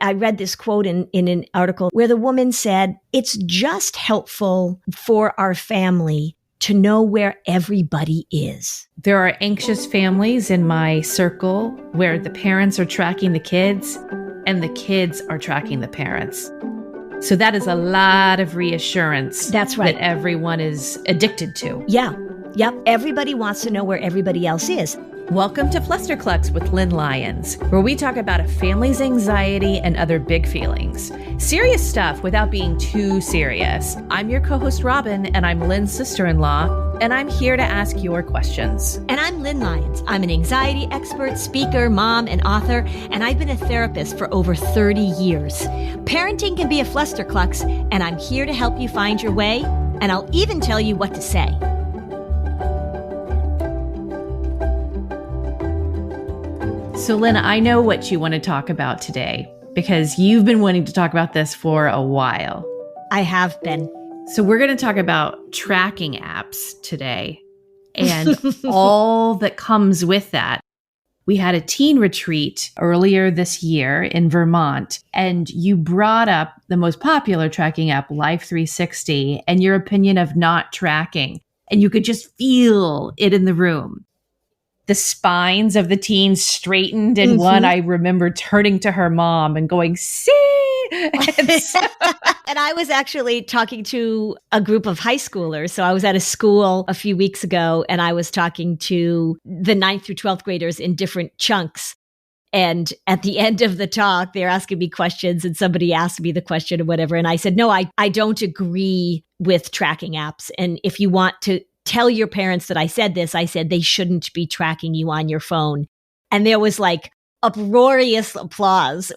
I read this quote in an article where the woman said, it's just helpful for our family to know where everybody is. There are anxious families in my circle where the parents are tracking the kids and the kids are tracking the parents. So that is a lot of reassurance. That's right. That everyone is addicted to. Yeah. Yep. Everybody wants to know where everybody else is. Welcome to Flusterclux with Lynn Lyons, where we talk about a family's anxiety and other big feelings. Serious stuff without being too serious. I'm your co-host Robin, and I'm Lynn's sister-in-law, and I'm here to ask your questions. And I'm Lynn Lyons. I'm an anxiety expert, speaker, mom, and author, and I've been a therapist for over 30 years. Parenting can be a flusterclux, and I'm here to help you find your way, and I'll even tell you what to say. So, Lynn, I know what you want to talk about today because you've been wanting to talk about this for a while. I have been. So we're going to talk about tracking apps today and all that comes with that. We had a teen retreat earlier this year in Vermont, and you brought up the most popular tracking app, Life 360, and your opinion of not tracking. And you could just feel it in the room. The spines of the teens straightened, and one I remember turning to her mom and going, see? And I was actually talking to a group of high schoolers. So I was at a school a few weeks ago, and I was talking to the 9th through 12th graders in different chunks. And at the end of the talk, they're asking me questions, and somebody asked me the question or whatever. And I said, no, I don't agree with tracking apps. And if you want to tell your parents that I said this, I said they shouldn't be tracking you on your phone. And there was like uproarious applause.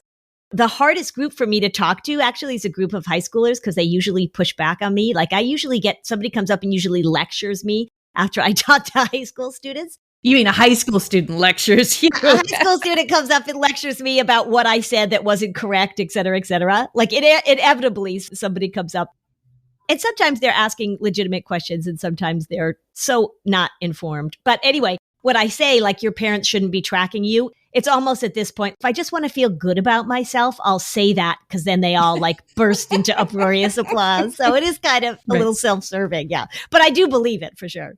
The hardest group for me to talk to actually is a group of high schoolers because they usually push back on me. Like I usually get, somebody comes up and usually lectures me after I talk to high school students. You mean a high school student lectures you? A high school student comes up and lectures me about what I said that wasn't correct, et cetera, et cetera. Like inevitably somebody comes up. And sometimes they're asking legitimate questions and sometimes they're so not informed. But anyway, what I say, like your parents shouldn't be tracking you, it's almost at this point, if I just want to feel good about myself, I'll say that because then they all like burst into uproarious applause. So it is kind of a little self-serving. Yeah. But I do believe it for sure.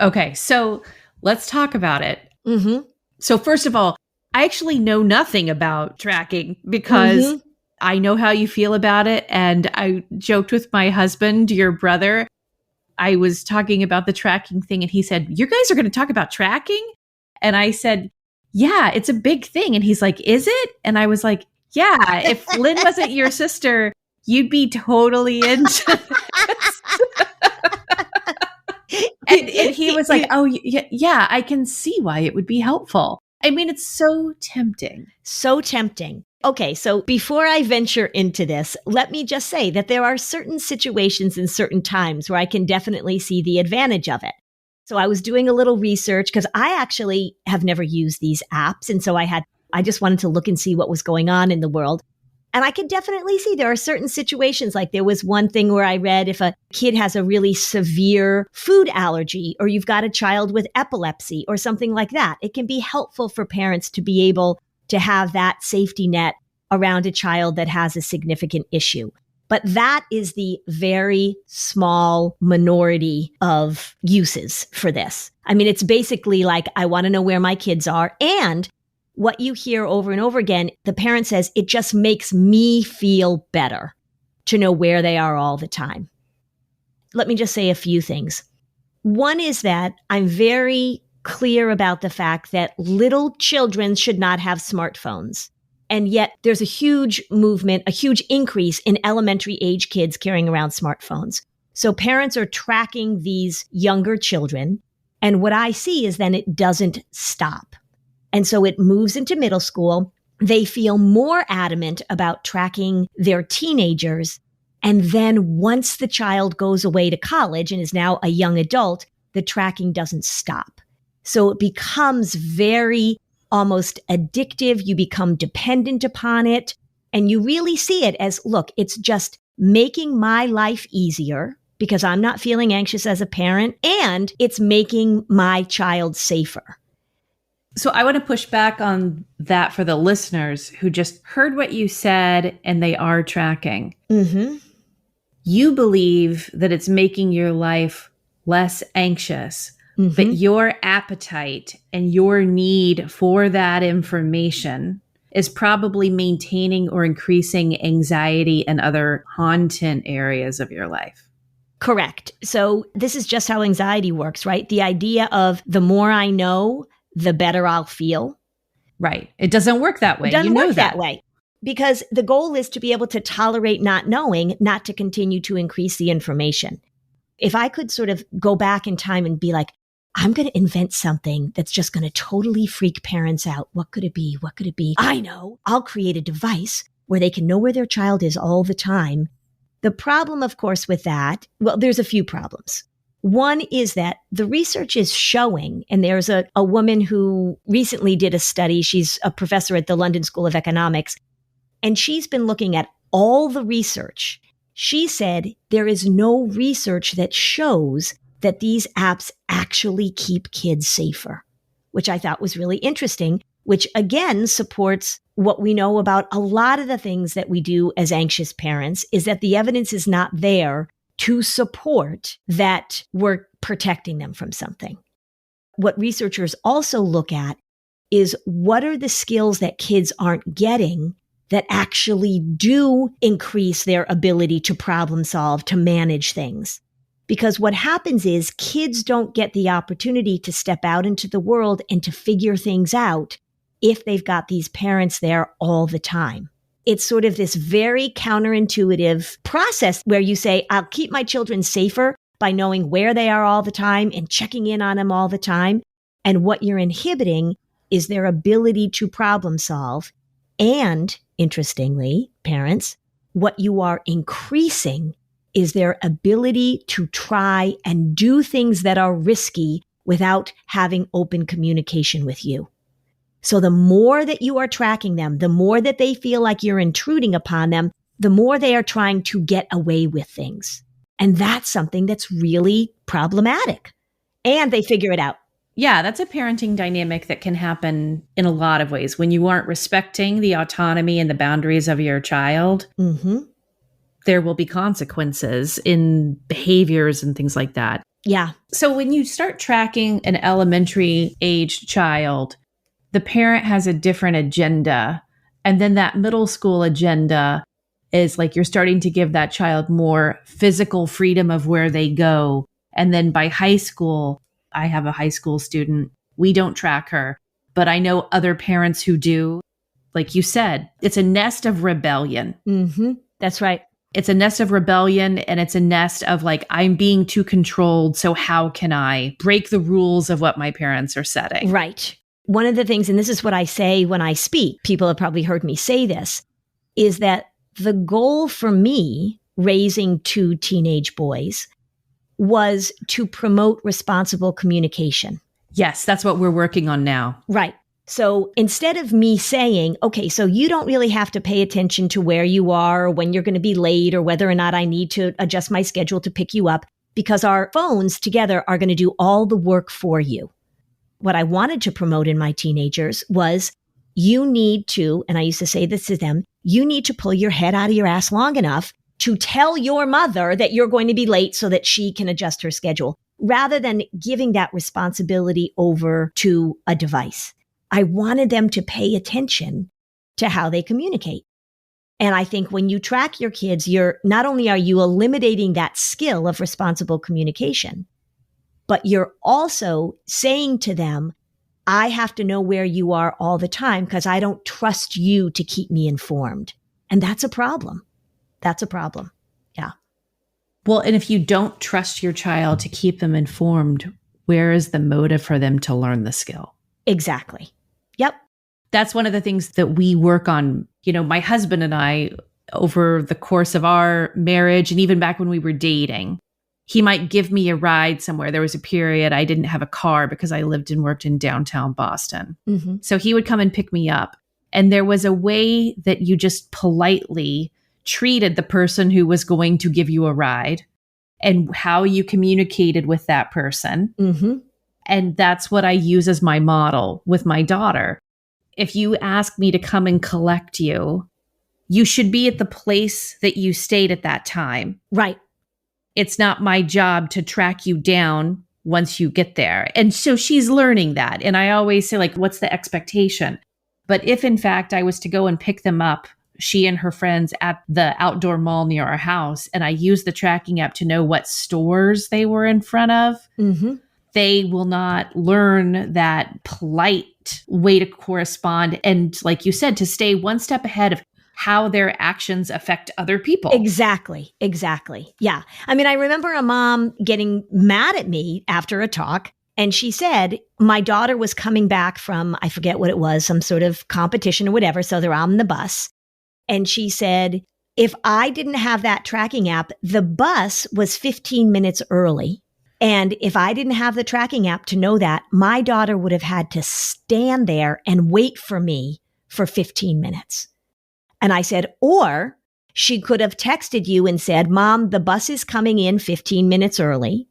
Okay. So let's talk about it. Mm-hmm. So first of all, I actually know nothing about tracking because I know how you feel about it. And I joked with my husband, your brother. I was talking about the tracking thing and he said, you guys are going to talk about tracking? And I said, yeah, it's a big thing. And he's like, is it? And I was like, yeah, if Lynn wasn't your sister, you'd be totally into this. and he was like, oh, yeah, I can see why it would be helpful. I mean, it's so tempting. So tempting. Okay, so before I venture into this, let me just say that there are certain situations and certain times where I can definitely see the advantage of it. So I was doing a little research because I actually have never used these apps. And so I just wanted to look and see what was going on in the world. And I could definitely see there are certain situations, like there was one thing where I read if a kid has a really severe food allergy, or you've got a child with epilepsy or something like that, it can be helpful for parents to be able to have that safety net around a child that has a significant issue. But that is the very small minority of uses for this. I mean, it's basically like, I want to know where my kids are. And what you hear over and over again, the parent says, it just makes me feel better to know where they are all the time. Let me just say a few things. One is that I'm very clear about the fact that little children should not have smartphones. And yet there's a huge movement, a huge increase in elementary age kids carrying around smartphones. So parents are tracking these younger children. And what I see is then it doesn't stop. And so it moves into middle school. They feel more adamant about tracking their teenagers. And then once the child goes away to college and is now a young adult, the tracking doesn't stop. So it becomes very almost addictive. You become dependent upon it. And you really see it as, look, it's just making my life easier because I'm not feeling anxious as a parent, and it's making my child safer. So I want to push back on that for the listeners who just heard what you said and they are tracking. Mm-hmm. You believe that it's making your life less anxious, but your appetite and your need for that information is probably maintaining or increasing anxiety and other content areas of your life. Correct. So this is just how anxiety works, right? The idea of the more I know, the better I'll feel. Right. It doesn't work that way. It doesn't You know work that way. Because the goal is to be able to tolerate not knowing, not to continue to increase the information. If I could sort of go back in time and be like, I'm going to invent something that's just going to totally freak parents out. What could it be? What could it be? I know. I'll create a device where they can know where their child is all the time. The problem, of course, with that, well, there's a few problems. One is that the research is showing, and there's a woman who recently did a study. She's a professor at the London School of Economics, and she's been looking at all the research. She said there is no research that shows that these apps actually keep kids safer, which I thought was really interesting, which again supports what we know about a lot of the things that we do as anxious parents, is that the evidence is not there to support that we're protecting them from something. What researchers also look at is what are the skills that kids aren't getting that actually do increase their ability to problem solve, to manage things. Because what happens is kids don't get the opportunity to step out into the world and to figure things out if they've got these parents there all the time. It's sort of this very counterintuitive process where you say, I'll keep my children safer by knowing where they are all the time and checking in on them all the time. And what you're inhibiting is their ability to problem solve. And interestingly, parents, what you are increasing is their ability to try and do things that are risky without having open communication with you. So the more that you are tracking them, the more that they feel like you're intruding upon them, the more they are trying to get away with things. And that's something that's really problematic. And they figure it out. Yeah, that's a parenting dynamic that can happen in a lot of ways. When you aren't respecting the autonomy and the boundaries of your child, there will be consequences in behaviors and things like that. Yeah. So when you start tracking an elementary aged child, the parent has a different agenda. And then that middle school agenda is like you're starting to give that child more physical freedom of where they go. And then by high school, I have a high school student. We don't track her, but I know other parents who do. Like you said, it's a nest of rebellion. That's right. It's a nest of rebellion, and it's a nest of like, I'm being too controlled. So how can I break the rules of what my parents are setting? Right. One of the things, and this is what I say when I speak, people have probably heard me say this, is that the goal for me raising two teenage boys was to promote responsible communication. Yes, that's what we're working on now. Right. So instead of me saying, okay, so you don't really have to pay attention to where you are or when you're going to be late or whether or not I need to adjust my schedule to pick you up, because our phones together are going to do all the work for you. What I wanted to promote in my teenagers was you need to, and I used to say this to them, you need to pull your head out of your ass long enough to tell your mother that you're going to be late so that she can adjust her schedule, rather than giving that responsibility over to a device. I wanted them to pay attention to how they communicate. And I think when you track your kids, you're not only are you eliminating that skill of responsible communication, but you're also saying to them, I have to know where you are all the time because I don't trust you to keep me informed. And that's a problem. That's a problem. Yeah. Well, and if you don't trust your child to keep them informed, where is the motive for them to learn the skill? Exactly. Yep. That's one of the things that we work on. You know, my husband and I, over the course of our marriage, and even back when we were dating, he might give me a ride somewhere. There was a period I didn't have a car because I lived and worked in downtown Boston. So he would come and pick me up. And there was a way that you just politely treated the person who was going to give you a ride and how you communicated with that person. And that's what I use as my model with my daughter. If you ask me to come and collect you, you should be at the place that you stayed at that time. Right. It's not my job to track you down once you get there. And so she's learning that. And I always say, like, what's the expectation? But if in fact I was to go and pick them up, she and her friends at the outdoor mall near our house, and I use the tracking app to know what stores they were in front of, they will not learn that polite way to correspond. And like you said, to stay one step ahead of how their actions affect other people. Exactly. Yeah. I mean, I remember a mom getting mad at me after a talk, and she said my daughter was coming back from, I forget what it was, some sort of competition or whatever. So they're on the bus. And she said, if I didn't have that tracking app, the bus was 15 minutes early. And if I didn't have the tracking app to know that, my daughter would have had to stand there and wait for me for 15 minutes. And I said, or she could have texted you and said, Mom, the bus is coming in 15 minutes early.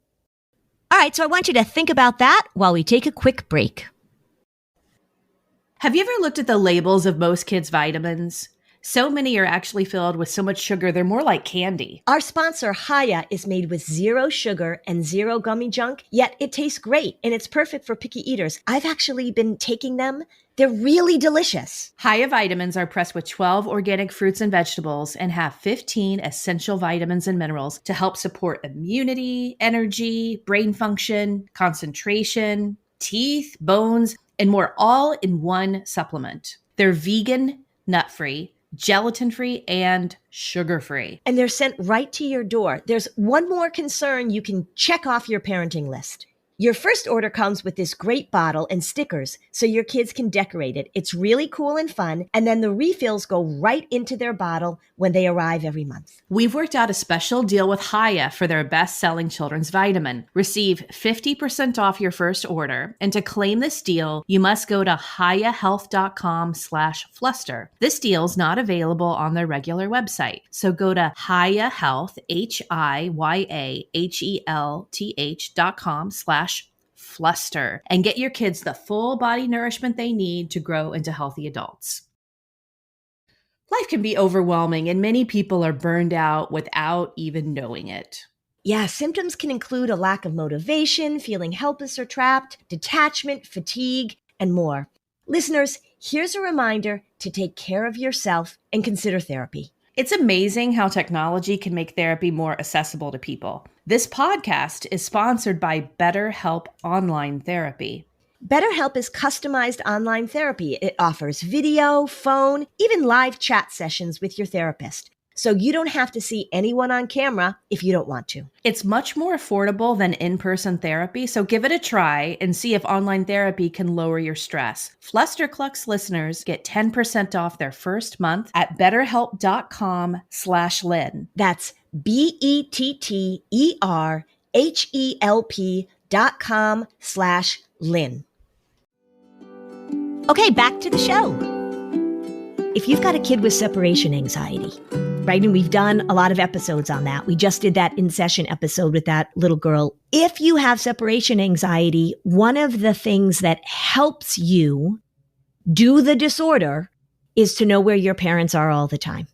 All right, so I want you to think about that while we take a quick break. Have you ever looked at the labels of most kids' vitamins? So many are actually filled with so much sugar, they're more like candy. Our sponsor, Haya, is made with 0 sugar and 0 gummy junk, yet it tastes great and it's perfect for picky eaters. I've actually been taking them. They're really delicious. Haya vitamins are pressed with 12 organic fruits and vegetables and have 15 essential vitamins and minerals to help support immunity, energy, brain function, concentration, teeth, bones, and more, all in one supplement. They're vegan, nut-free, gelatin-free, and sugar-free. And they're sent right to your door. There's one more concern you can check off your parenting list. Your first order comes with this great bottle and stickers so your kids can decorate it. It's really cool and fun. And then the refills go right into their bottle when they arrive every month. We've worked out a special deal with Haya for their best-selling children's vitamin. Receive 50% off your first order. And to claim this deal, you must go to hayahealth.com/fluster. This deal's not available on their regular website. So go to hayahealth, HIYAHELTH.com/fluster and get your kids the full body nourishment they need to grow into healthy adults. Life can be overwhelming and many people are burned out without even knowing it. Yeah, symptoms can include a lack of motivation, feeling helpless or trapped, detachment, fatigue, and more. Listeners, here's a reminder to take care of yourself and consider therapy. It's amazing how technology can make therapy more accessible to people. This podcast is sponsored by BetterHelp Online Therapy. BetterHelp is customized online therapy. It offers video, phone, even live chat sessions with your therapist. So you don't have to see anyone on camera if you don't want to. It's much more affordable than in-person therapy, so give it a try and see if online therapy can lower your stress. Flusterclux listeners get 10% off their first month at betterhelp.com/Lynn. That's BetterHelp.com/Lynn. Okay, back to the show. If you've got a kid with separation anxiety, right? And we've done a lot of episodes on that. We just did that in-session episode with that little girl. If you have separation anxiety, one of the things that helps you do the disorder is to know where your parents are all the time.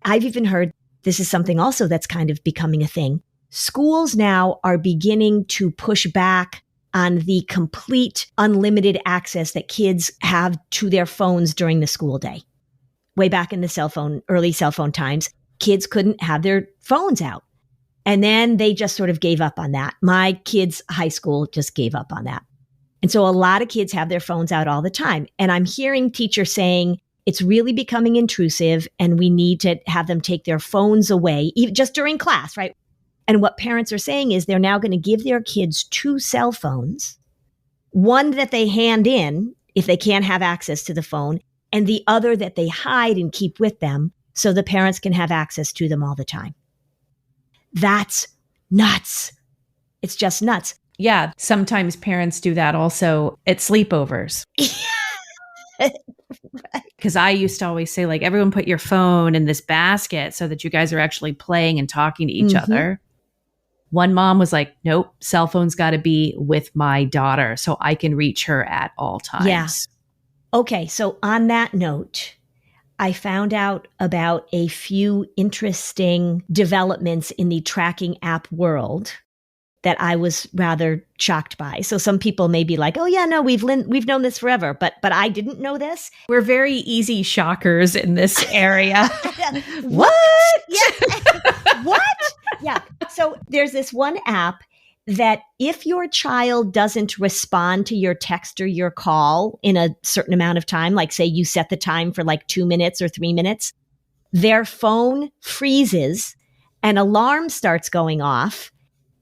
I've even heard this is something also that's kind of becoming a thing. Schools now are beginning to push back on the complete unlimited access that kids have to their phones during the school day. Way back in the early cell phone times, kids couldn't have their phones out. And then they just sort of gave up on that. My kids' high school just gave up on that. And so a lot of kids have their phones out all the time. And I'm hearing teachers saying it's really becoming intrusive and we need to have them take their phones away, even just during class, right? And what parents are saying is they're now going to give their kids 2 cell phones, one that they hand in if they can't have access to the phone, and the other that they hide and keep with them so the parents can have access to them all the time. That's nuts. It's just nuts. Yeah, sometimes parents do that also at sleepovers. Because I used to always say, like, everyone put your phone in this basket so that you guys are actually playing and talking to each other. One mom was like, nope, cell phone's got to be with my daughter so I can reach her at all times. Yeah. Okay, so on that note, I found out about a few interesting developments in the tracking app world that I was rather shocked by. So some people may be like, "Oh yeah, no, we've known this forever," but I didn't know this. We're very easy shockers in this area. What? Yeah. What? Yeah. So there's this one app that if your child doesn't respond to your text or your call in a certain amount of time, like say you set the time for like 2 minutes or 3 minutes, their phone freezes, an alarm starts going off,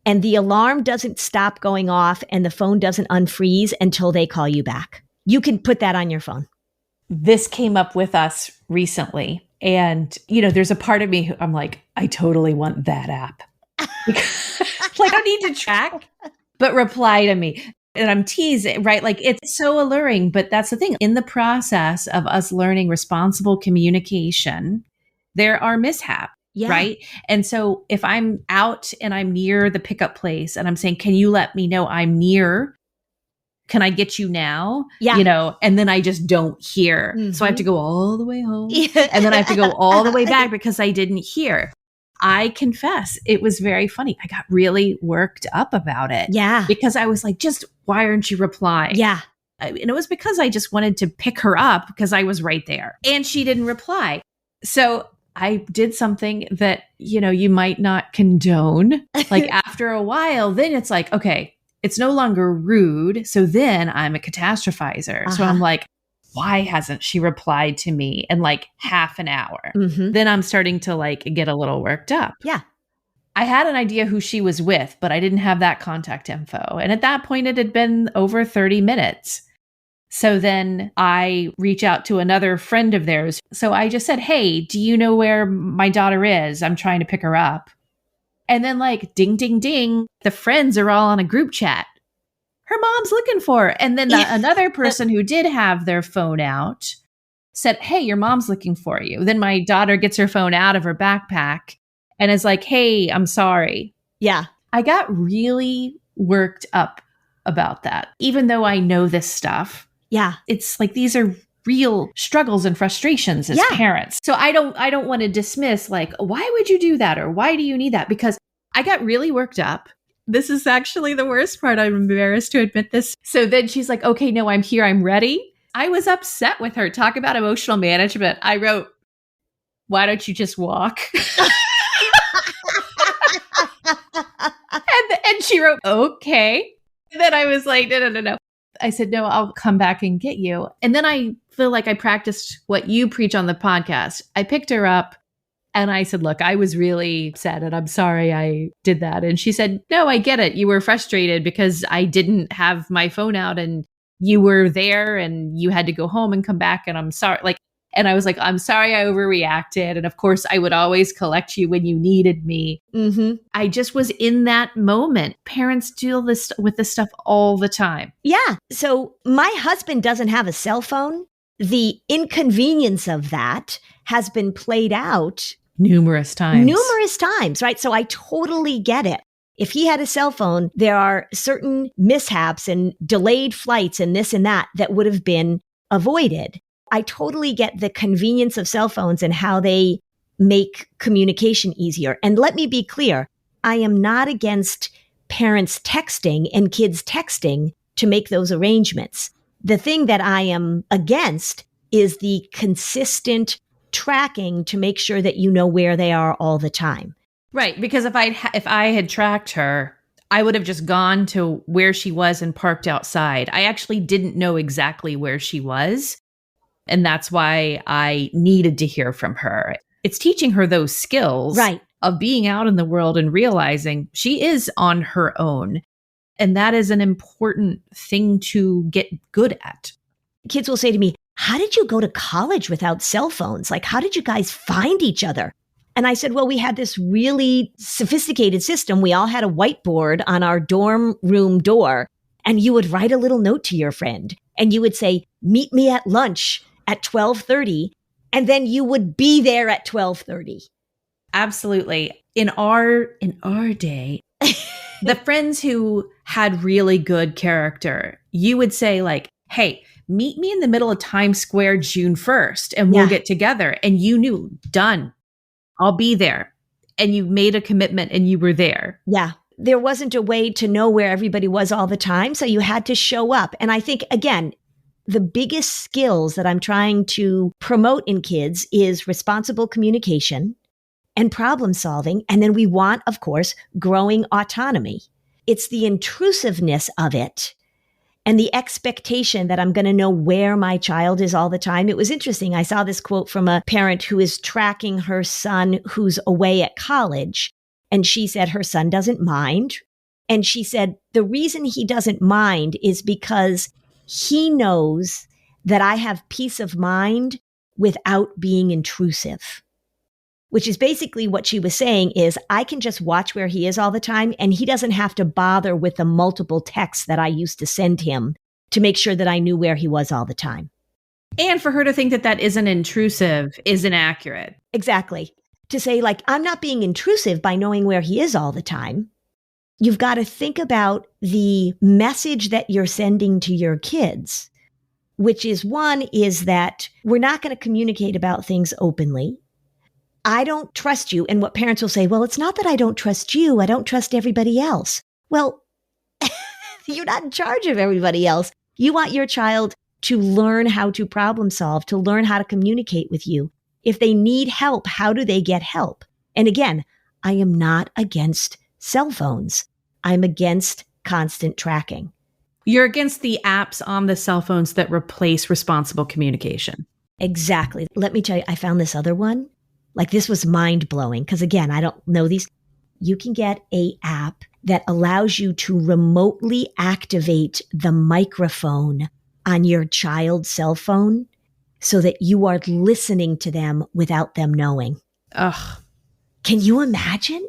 and the alarm doesn't stop going off and the phone doesn't unfreeze until they call you back. You can put that on your phone. This came up with us recently. And, there's a part of me who I'm like, I totally want that app. Like, I don't need to track, but reply to me. And I'm teasing, right? Like, it's so alluring. But that's the thing. In the process of us learning responsible communication, there are mishaps. Yeah. Right. And so if I'm out and I'm near the pickup place and I'm saying, can you let me know I'm near? Can I get you now? Yeah. And then I just don't hear. Mm-hmm. So I have to go all the way home and then I have to go all the way back because I didn't hear. I confess it was very funny. I got really worked up about it. Yeah. Because I was like, just why aren't you replying? Yeah. And it was because I just wanted to pick her up because I was right there and she didn't reply. So I did something that, you might not condone. Like after a while, then it's like, okay, it's no longer rude. So then I'm a catastrophizer. So I'm like, why hasn't she replied to me in like half an hour? Mm-hmm. Then I'm starting to like get a little worked up. Yeah. I had an idea who she was with, but I didn't have that contact info. And at that point, it had been over 30 minutes. So then I reach out to another friend of theirs. So I just said, hey, do you know where my daughter is? I'm trying to pick her up. And then like, ding, ding, ding, the friends are all on a group chat. Her mom's looking for her. And then another person who did have their phone out said, hey, your mom's looking for you. Then my daughter gets her phone out of her backpack and is like, hey, I'm sorry. Yeah. I got really worked up about that, even though I know this stuff. Yeah. It's like these are real struggles and frustrations as parents. So I don't want to dismiss like, why would you do that? Or why do you need that? Because I got really worked up. This is actually the worst part. I'm embarrassed to admit this. So then she's like, okay, no, I'm here. I'm ready. I was upset with her. Talk about emotional management. I wrote, why don't you just walk? and she wrote, okay. And then I was like, no. I said, no, I'll come back and get you. And then I feel like I practiced what you preach on the podcast. I picked her up and I said, look, I was really upset and I'm sorry I did that. And she said, no, I get it. You were frustrated because I didn't have my phone out and you were there and you had to go home and come back. And I'm sorry. And I was like, I'm sorry I overreacted. And of course, I would always collect you when you needed me. Mm-hmm. I just was in that moment. Parents deal with this stuff all the time. Yeah. So my husband doesn't have a cell phone. The inconvenience of that has been played out numerous times, right? So I totally get it. If he had a cell phone, there are certain mishaps and delayed flights and this and that would have been avoided. I totally get the convenience of cell phones and how they make communication easier. And let me be clear, I am not against parents texting and kids texting to make those arrangements. The thing that I am against is the consistent tracking to make sure that you know where they are all the time. Right. Because if I had tracked her, I would have just gone to where she was and parked outside. I actually didn't know exactly where she was. And that's why I needed to hear from her. It's teaching her those skills of being out in the world and realizing she is on her own. And that is an important thing to get good at. Kids will say to me, how did you go to college without cell phones? Like, how did you guys find each other? And I said, well, we had this really sophisticated system. We all had a whiteboard on our dorm room door, and you would write a little note to your friend and you would say, meet me at lunch at 12:30, and then you would be there at 12:30. Absolutely. In our day, The friends who had really good character, you would say like, hey, meet me in the middle of Times Square June 1st and we'll get together. And you knew, done, I'll be there. And you made a commitment and you were there. Yeah. There wasn't a way to know where everybody was all the time. So you had to show up. And I think, again, the biggest skills that I'm trying to promote in kids is responsible communication and problem solving. And then we want, of course, growing autonomy. It's the intrusiveness of it and the expectation that I'm going to know where my child is all the time. It was interesting. I saw this quote from a parent who is tracking her son who's away at college. And she said her son doesn't mind. And she said, the reason he doesn't mind is because he knows that I have peace of mind without being intrusive. Which is basically what she was saying is I can just watch where he is all the time and he doesn't have to bother with the multiple texts that I used to send him to make sure that I knew where he was all the time. And for her to think that that isn't intrusive is inaccurate. Exactly. To say like, I'm not being intrusive by knowing where he is all the time. You've got to think about the message that you're sending to your kids, which is one is that we're not going to communicate about things openly. I don't trust you. And what parents will say, well, it's not that I don't trust you. I don't trust everybody else. Well, you're not in charge of everybody else. You want your child to learn how to problem solve, to learn how to communicate with you. If they need help, how do they get help? And again, I am not against cell phones. I'm against constant tracking. You're against the apps on the cell phones that replace responsible communication. Exactly. Let me tell you, I found this other one. Like this was mind blowing because again, I don't know these. You can get an app that allows you to remotely activate the microphone on your child's cell phone so that you are listening to them without them knowing. Ugh. Can you imagine?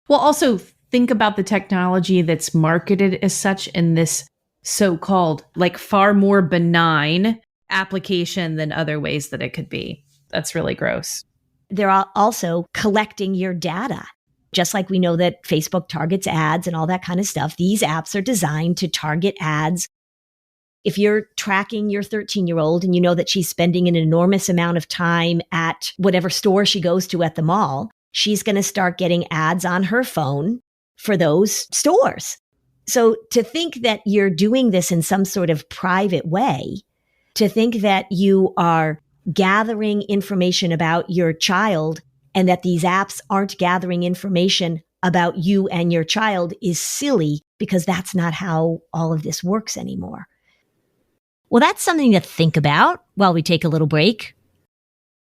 Well, also think about the technology that's marketed as such in this so-called like far more benign application than other ways that it could be. That's really gross. They're also collecting your data. Just like we know that Facebook targets ads and all that kind of stuff, these apps are designed to target ads. If you're tracking your 13-year-old and you know that she's spending an enormous amount of time at whatever store she goes to at the mall, she's going to start getting ads on her phone for those stores. So to think that you're doing this in some sort of private way, to think that you are gathering information about your child and that these apps aren't gathering information about you and your child is silly because that's not how all of this works anymore. Well, that's something to think about while we take a little break.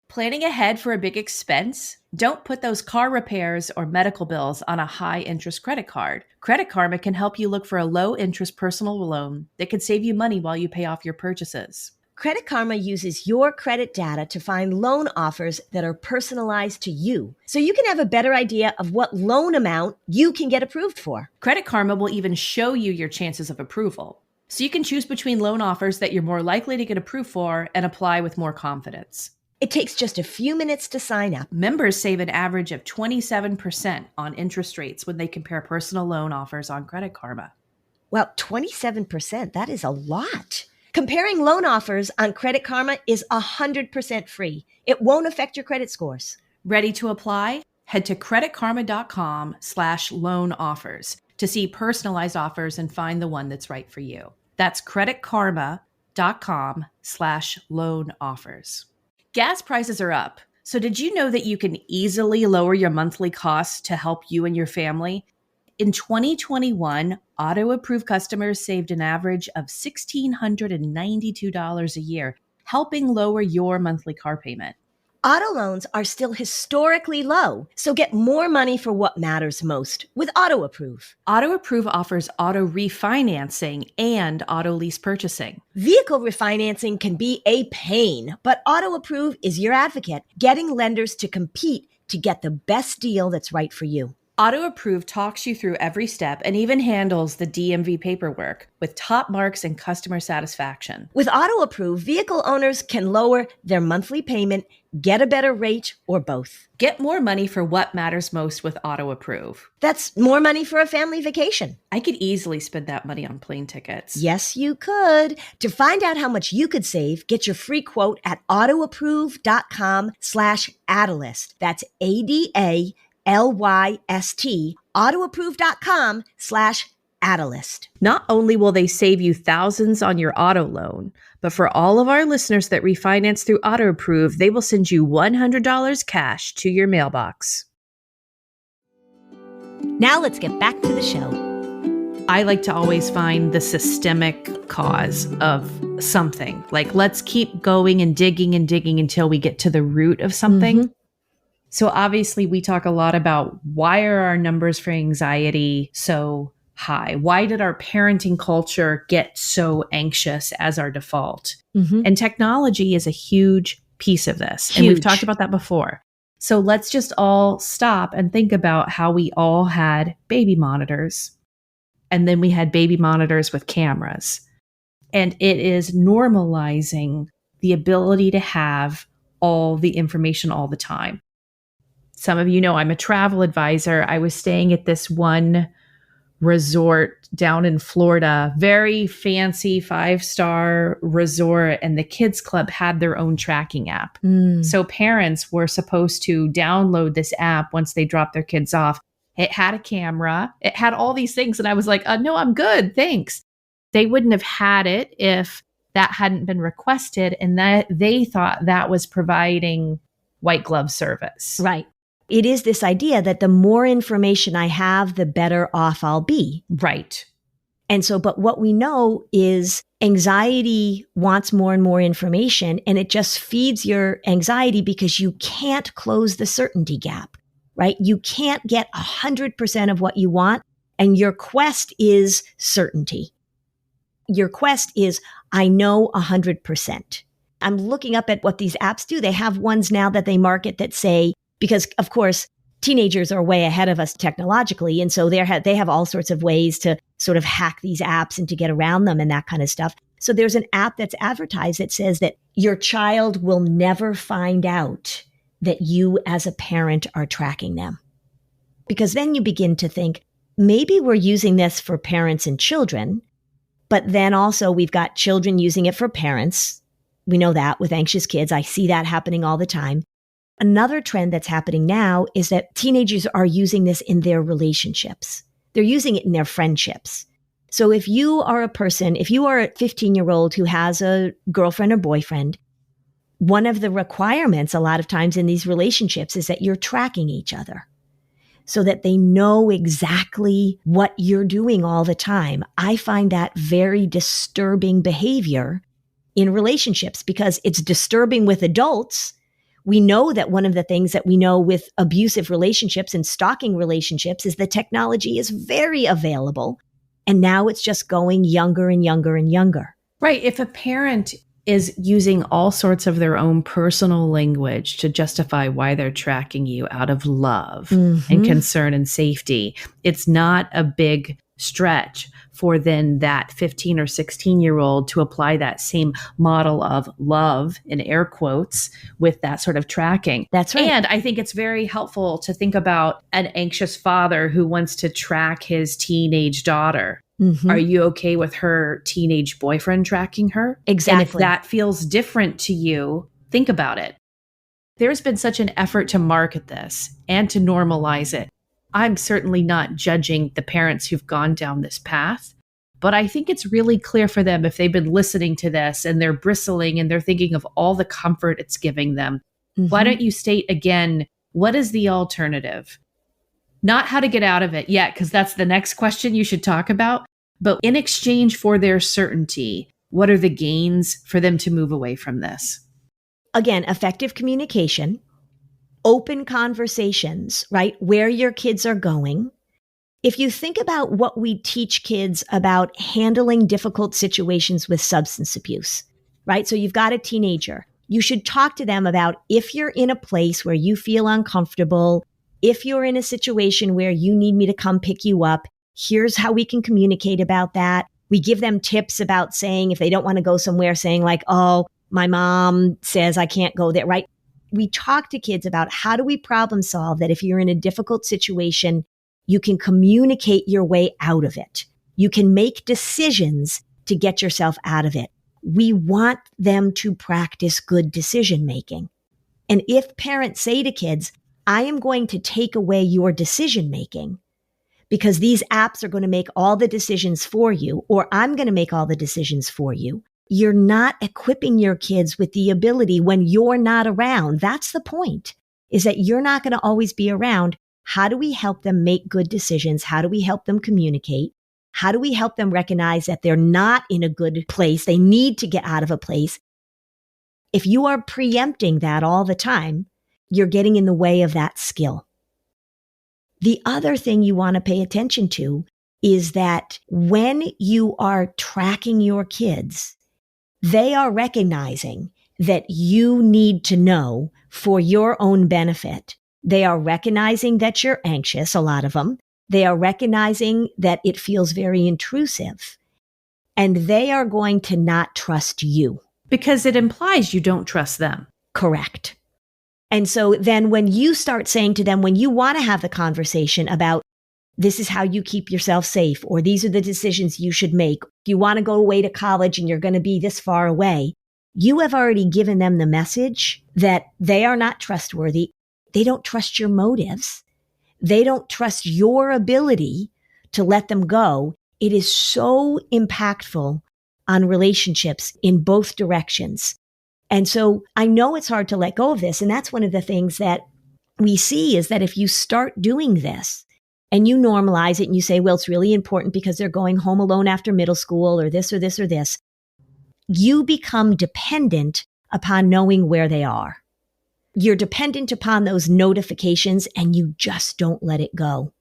Planning ahead for a big expense? Don't put those car repairs or medical bills on a high-interest credit card. Credit Karma can help you look for a low-interest personal loan that could save you money while you pay off your purchases. Credit Karma uses your credit data to find loan offers that are personalized to you, so you can have a better idea of what loan amount you can get approved for. Credit Karma will even show you your chances of approval, so you can choose between loan offers that you're more likely to get approved for and apply with more confidence. It takes just a few minutes to sign up. Members save an average of 27% on interest rates when they compare personal loan offers on Credit Karma. Well, 27%, that is a lot. Comparing loan offers on Credit Karma is 100% free. It won't affect your credit scores. Ready to apply? Head to creditkarma.com/loan offers to see personalized offers and find the one that's right for you. That's creditkarma.com/loan offers. Gas prices are up. So did you know that you can easily lower your monthly costs to help you and your family? In 2021, auto-approved customers saved an average of $1,692 a year, helping lower your monthly car payment. Auto loans are still historically low, so get more money for what matters most with Auto-Approve. Auto-Approve offers auto refinancing and auto lease purchasing. Vehicle refinancing can be a pain, but Auto-Approve is your advocate, getting lenders to compete to get the best deal that's right for you. AutoApprove talks you through every step and even handles the DMV paperwork with top marks and customer satisfaction. With AutoApprove, vehicle owners can lower their monthly payment, get a better rate, or both. Get more money for what matters most with AutoApprove. That's more money for a family vacation. I could easily spend that money on plane tickets. Yes, you could. To find out how much you could save, get your free quote at autoapprove.com/Atalyst. That's ADALYST, autoapprove.com/Atalyst. Not only will they save you thousands on your auto loan, but for all of our listeners that refinance through AutoApprove, they will send you $100 cash to your mailbox. Now let's get back to the show. I like to always find the systemic cause of something. Like, let's keep going and digging until we get to the root of something. Mm-hmm. So obviously we talk a lot about why are our numbers for anxiety so high? Why did our parenting culture get so anxious as our default? Mm-hmm. And technology is a huge piece of this. Huge. And we've talked about that before. So let's just all stop and think about how we all had baby monitors. And then we had baby monitors with cameras. And it is normalizing the ability to have all the information all the time. Some of you know I'm a travel advisor. I was staying at this one resort down in Florida, very fancy 5-star resort, and the kids club had their own tracking app. So parents were supposed to download this app once they dropped their kids off. It had a camera, it had all these things, and I was like, no, I'm good, thanks. They wouldn't have had it if that hadn't been requested, and that they thought that was providing white glove service. Right. It is this idea that the more information I have, the better off I'll be. Right. And so, but what we know is anxiety wants more and more information, and it just feeds your anxiety because you can't close the certainty gap, right? You can't get 100% of what you want, and your quest is certainty. Your quest is, I know 100%. I'm looking up at what these apps do. They have ones now that they market that say, because, of course, teenagers are way ahead of us technologically. And so they have all sorts of ways to sort of hack these apps and to get around them and that kind of stuff. So there's an app that's advertised that says that your child will never find out that you as a parent are tracking them. Because then you begin to think, maybe we're using this for parents and children, but then also we've got children using it for parents. We know that with anxious kids. I see that happening all the time. Another trend that's happening now is that teenagers are using this in their relationships. They're using it in their friendships. So if you are a 15-year-old who has a girlfriend or boyfriend, one of the requirements a lot of times in these relationships is that you're tracking each other so that they know exactly what you're doing all the time. I find that very disturbing behavior in relationships because it's disturbing with adults. We know that one of the things that we know with abusive relationships and stalking relationships is the technology is very available. And now it's just going younger and younger and younger. Right. If a parent is using all sorts of their own personal language to justify why they're tracking you out of love and concern and safety, it's not a big stretch for then that 15 or 16-year-old to apply that same model of love, in air quotes, with that sort of tracking. That's right. And I think it's very helpful to think about an anxious father who wants to track his teenage daughter. Mm-hmm. Are you okay with her teenage boyfriend tracking her? Exactly. And if that feels different to you, think about it. There's been such an effort to market this and to normalize it. I'm certainly not judging the parents who've gone down this path, but I think it's really clear for them if they've been listening to this and they're bristling and they're thinking of all the comfort it's giving them. Mm-hmm. Why don't you state again, what is the alternative? Not how to get out of it yet, because that's the next question you should talk about. But in exchange for their certainty, what are the gains for them to move away from this? Again, effective communication, open conversations, right? Where your kids are going. If you think about what we teach kids about handling difficult situations with substance abuse, right? So you've got a teenager. You should talk to them about if you're in a place where you feel uncomfortable, if you're in a situation where you need me to come pick you up, here's how we can communicate about that. We give them tips about saying, if they don't want to go somewhere, saying like, oh, my mom says I can't go there, right? We talk to kids about how do we problem solve that if you're in a difficult situation, you can communicate your way out of it. You can make decisions to get yourself out of it. We want them to practice good decision making. And if parents say to kids, I am going to take away your decision making because these apps are going to make all the decisions for you, or I'm going to make all the decisions for you, you're not equipping your kids with the ability when you're not around. That's the point, is that you're not going to always be around. How do we help them make good decisions? How do we help them communicate? How do we help them recognize that they're not in a good place? They need to get out of a place. If you are preempting that all the time, you're getting in the way of that skill. The other thing you want to pay attention to is that when you are tracking your kids, they are recognizing that you need to know for your own benefit. They are recognizing that you're anxious, a lot of them. They are recognizing that it feels very intrusive. And they are going to not trust you. Because it implies you don't trust them. Correct. And so then when you start saying to them, when you want to have the conversation about this is how you keep yourself safe, or these are the decisions you should make, you want to go away to college and you're going to be this far away, you have already given them the message that they are not trustworthy. They don't trust your motives. They don't trust your ability to let them go. It is so impactful on relationships in both directions. And so I know it's hard to let go of this. And that's one of the things that we see is that if you start doing this and you normalize it and you say, well, it's really important because they're going home alone after middle school or this or this or this, you become dependent upon knowing where they are. You're dependent upon those notifications and you just don't let it go.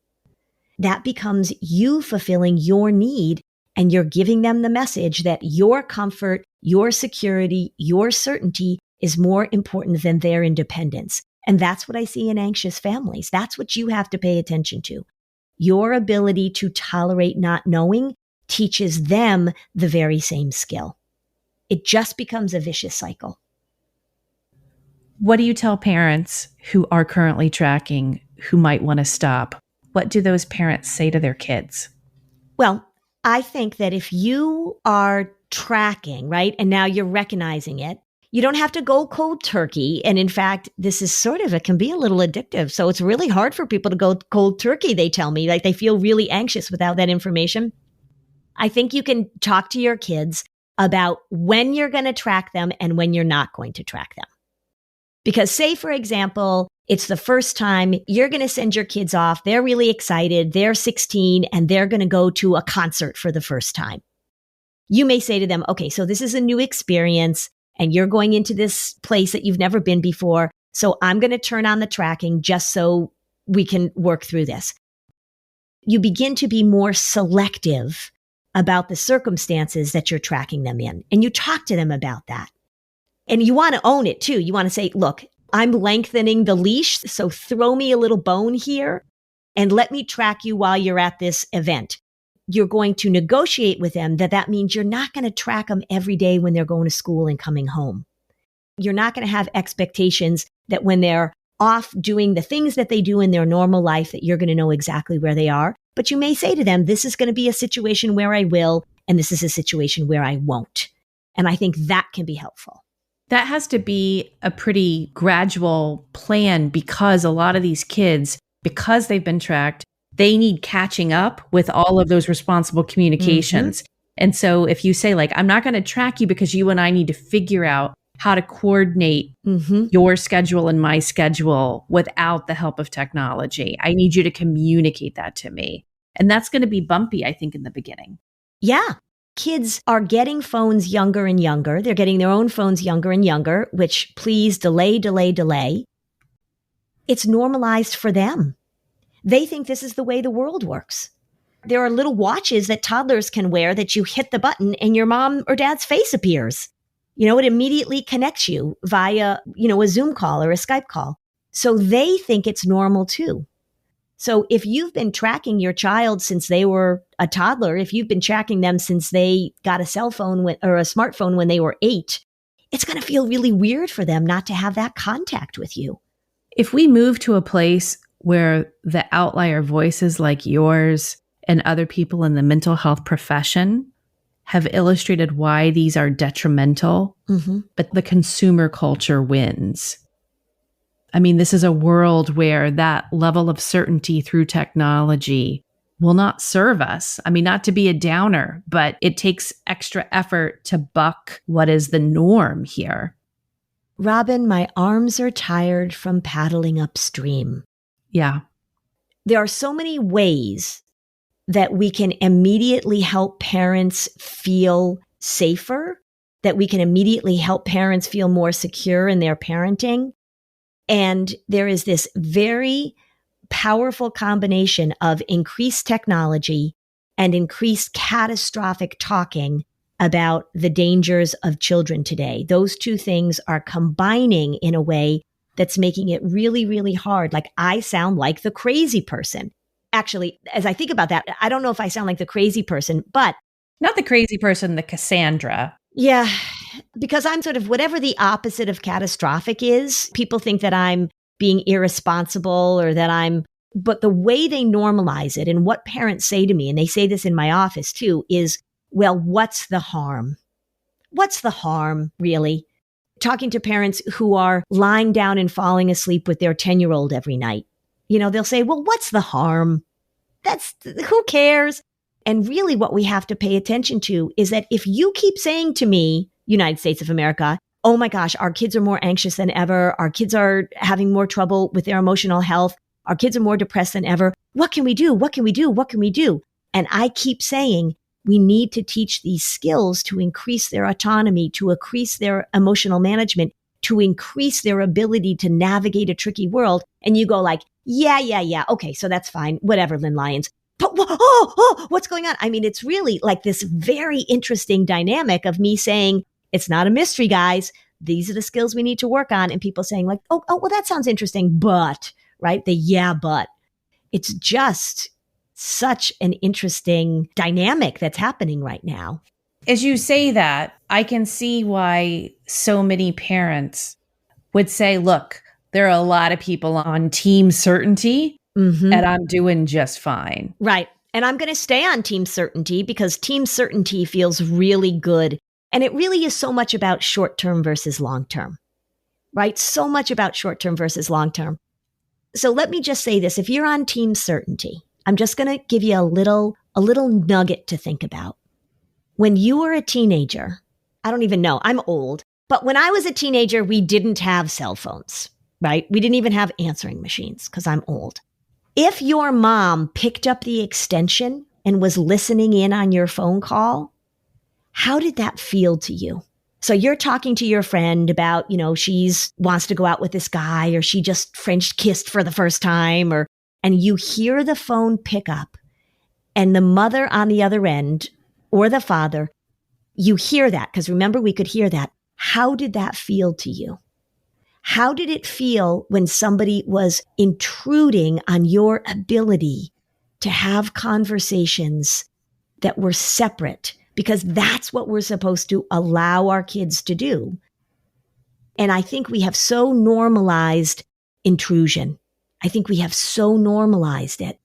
That becomes you fulfilling your need, and you're giving them the message that your comfort, your security, your certainty is more important than their independence. And that's what I see in anxious families. That's what you have to pay attention to. Your ability to tolerate not knowing teaches them the very same skill. It just becomes a vicious cycle. What do you tell parents who are currently tracking who might want to stop? What do those parents say to their kids? Well, I think that if you are tracking, right, and now you're recognizing it, you don't have to go cold turkey. And in fact, this is it can be a little addictive. So it's really hard for people to go cold turkey, they tell me. Like they feel really anxious without that information. I think you can talk to your kids about when you're going to track them and when you're not going to track them. Because say, for example, it's the first time you're going to send your kids off. They're really excited. They're 16 and they're going to go to a concert for the first time. You may say to them, okay, so this is a new experience and you're going into this place that you've never been before. So I'm going to turn on the tracking just so we can work through this. You begin to be more selective about the circumstances that you're tracking them in. And you talk to them about that. And you want to own it too. You want to say, look, I'm lengthening the leash, so throw me a little bone here and let me track you while you're at this event. You're going to negotiate with them that means you're not going to track them every day when they're going to school and coming home. You're not going to have expectations that when they're off doing the things that they do in their normal life, that you're going to know exactly where they are. But you may say to them, this is going to be a situation where I will, and this is a situation where I won't. And I think that can be helpful. That has to be a pretty gradual plan because a lot of these kids, because they've been tracked, they need catching up with all of those responsible communications. And so if you say like, I'm not going to track you because you and I need to figure out how to coordinate your schedule and my schedule without the help of technology. I need you to communicate that to me. And that's going to be bumpy, I think, in the beginning. Yeah. Kids are getting phones younger and younger. They're getting their own phones younger and younger, which please delay. It's normalized for them. They think this is the way the world works. There are little watches that toddlers can wear that you hit the button and your mom or dad's face appears. It immediately connects you via, a Zoom call or a Skype call. So they think it's normal too. So if you've been tracking your child since they were a toddler, if you've been tracking them since they got a cell phone or a smartphone when they were 8, it's going to feel really weird for them not to have that contact with you. If we move to a place where the outlier voices like yours and other people in the mental health profession have illustrated why these are detrimental, but the consumer culture wins. I mean, this is a world where that level of certainty through technology will not serve us. I mean, not to be a downer, but it takes extra effort to buck what is the norm here. Robin, my arms are tired from paddling upstream. Yeah. There are so many ways that we can immediately help parents feel safer, that we can immediately help parents feel more secure in their parenting. And there is this very powerful combination of increased technology and increased catastrophic talking about the dangers of children today. Those two things are combining in a way that's making it really, really hard. Like, I sound like the crazy person. Actually, as I think about that, I don't know if I sound like the crazy person, but... Not the crazy person, the Cassandra. Yeah, because I'm sort of whatever the opposite of catastrophic is. People think that I'm being irresponsible or that but the way they normalize it and what parents say to me, and they say this in my office too, is, well, what's the harm? What's the harm, really? Talking to parents who are lying down and falling asleep with their 10-year-old every night. They'll say, well, what's the harm? Who cares? And really what we have to pay attention to is that if you keep saying to me, United States of America, oh my gosh, our kids are more anxious than ever. Our kids are having more trouble with their emotional health. Our kids are more depressed than ever. What can we do? What can we do? What can we do? And I keep saying we need to teach these skills to increase their autonomy, to increase their emotional management, to increase their ability to navigate a tricky world. And you go like, yeah. Okay, so that's fine. Whatever, Lynn Lyons. But what's going on? I mean, it's really like this very interesting dynamic of me saying, it's not a mystery, guys. These are the skills we need to work on. And people saying like, oh, well, that sounds interesting, but, right? But. It's just such an interesting dynamic that's happening right now. As you say that, I can see why so many parents would say, look, there are a lot of people on team certainty. And I'm doing just fine. Right. And I'm going to stay on team certainty because team certainty feels really good. And it really is so much about short-term versus long-term, right? So much about short-term versus long-term. So let me just say this. If you're on team certainty, I'm just going to give you a little nugget to think about. When you were a teenager, I don't even know, I'm old, but when I was a teenager, we didn't have cell phones, right? We didn't even have answering machines because I'm old. If your mom picked up the extension and was listening in on your phone call, how did that feel to you? So you're talking to your friend about, she's wants to go out with this guy, or she just French kissed for the first time, and you hear the phone pick up and the mother on the other end or the father, you hear that, because remember, we could hear that. How did that feel to you? How did it feel when somebody was intruding on your ability to have conversations that were separate? Because that's what we're supposed to allow our kids to do. And I think we have so normalized intrusion. I think we have so normalized it.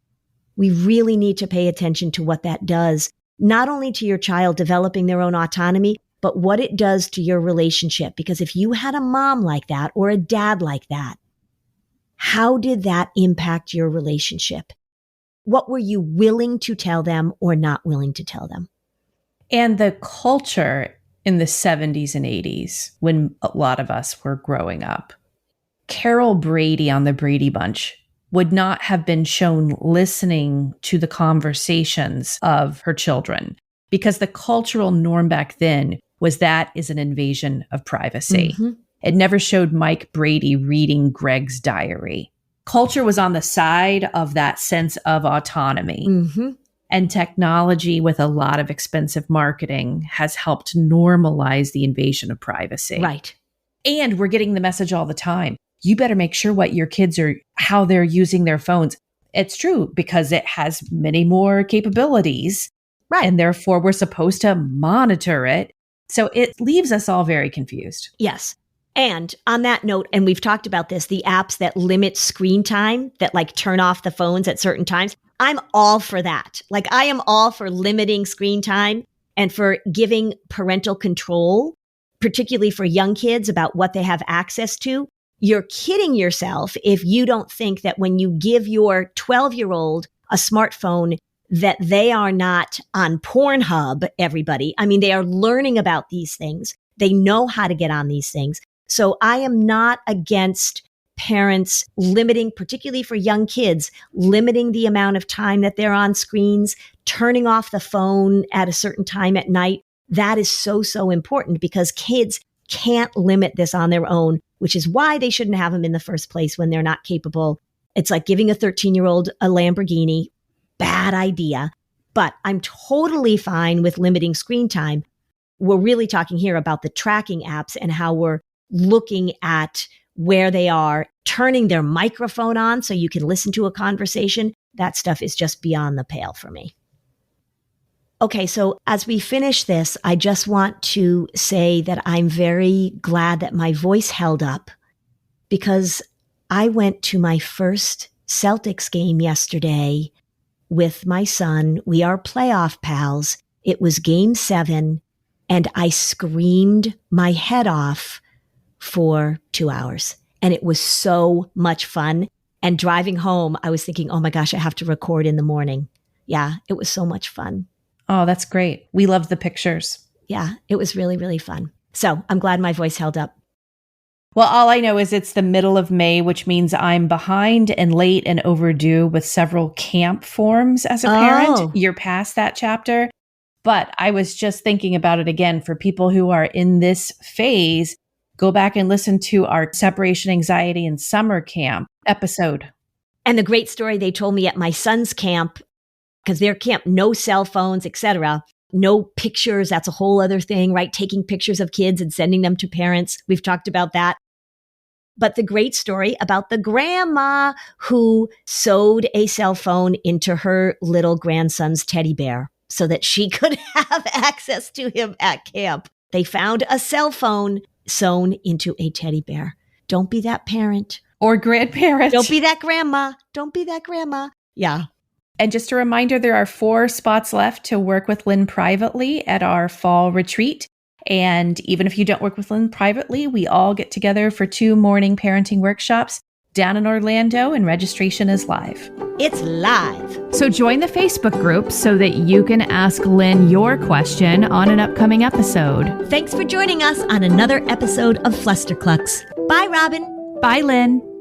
We really need to pay attention to what that does, not only to your child developing their own autonomy, but what it does to your relationship. Because if you had a mom like that or a dad like that, how did that impact your relationship? What were you willing to tell them or not willing to tell them? And the culture in the 70s and 80s, when a lot of us were growing up, Carol Brady on the Brady Bunch would not have been shown listening to the conversations of her children, because the cultural norm back then was that is an invasion of privacy. It never showed Mike Brady reading Greg's diary. Culture was on the side of that sense of autonomy. And technology with a lot of expensive marketing has helped normalize the invasion of privacy. Right. And we're getting the message all the time. you better make sure what your kids are, how they're using their phones. It's true because it has many more capabilities. Right. And therefore we're supposed to monitor it. So it leaves us all very confused. Yes. And on that note, and we've talked about this, the apps that limit screen time, that like turn off the phones at certain times, I'm all for that. Like I am all for limiting screen time and for giving parental control, particularly for young kids about what they have access to. You're kidding yourself if you don't think that when you give your 12-year-old a smartphone that they are not on Pornhub, everybody. I mean, they are learning about these things. They know how to get on these things. So I am not against parents limiting, particularly for young kids, limiting the amount of time that they're on screens, turning off the phone at a certain time at night. That is so, so important because kids can't limit this on their own, which is why they shouldn't have them in the first place when they're not capable. It's like giving a 13-year-old a Lamborghini. Bad idea. But I'm totally fine with limiting screen time. We're really talking here about the tracking apps and how we're looking at where they are, turning their microphone on so you can listen to a conversation. That stuff is just beyond the pale for me. Okay, so as we finish this, I just want to say that I'm very glad that my voice held up because I went to my first Celtics game yesterday with my son. We are playoff pals. It was game 7, and I screamed my head off for 2 hours. And it was so much fun. And driving home, I was thinking, oh my gosh, I have to record in the morning. Yeah, it was so much fun. Oh, that's great. We love the pictures. Yeah, it was really, really fun. So I'm glad my voice held up. Well, all I know is it's the middle of May, which means I'm behind and late and overdue with several camp forms as a parent. You're past that chapter. But I was just thinking about it again for people who are in this phase. Go back and listen to our separation anxiety and summer camp episode. And the great story they told me at my son's camp, because their camp, no cell phones, etc., no pictures. That's a whole other thing, right? Taking pictures of kids and sending them to parents. We've talked about that. But the great story about the grandma who sewed a cell phone into her little grandson's teddy bear so that she could have access to him at camp. They found a cell phone sewn into a teddy bear. Don't be that parent. Or grandparent. Don't be that grandma. Don't be that grandma. Yeah. And just a reminder, there are 4 spots left to work with Lynn privately at our fall retreat. And even if you don't work with Lynn privately, we all get together for 2 morning parenting workshops down in Orlando, and registration is live. It's live. So join the Facebook group so that you can ask Lynn your question on an upcoming episode. Thanks for joining us on another episode of Flusterclux. Bye, Robin. Bye, Lynn.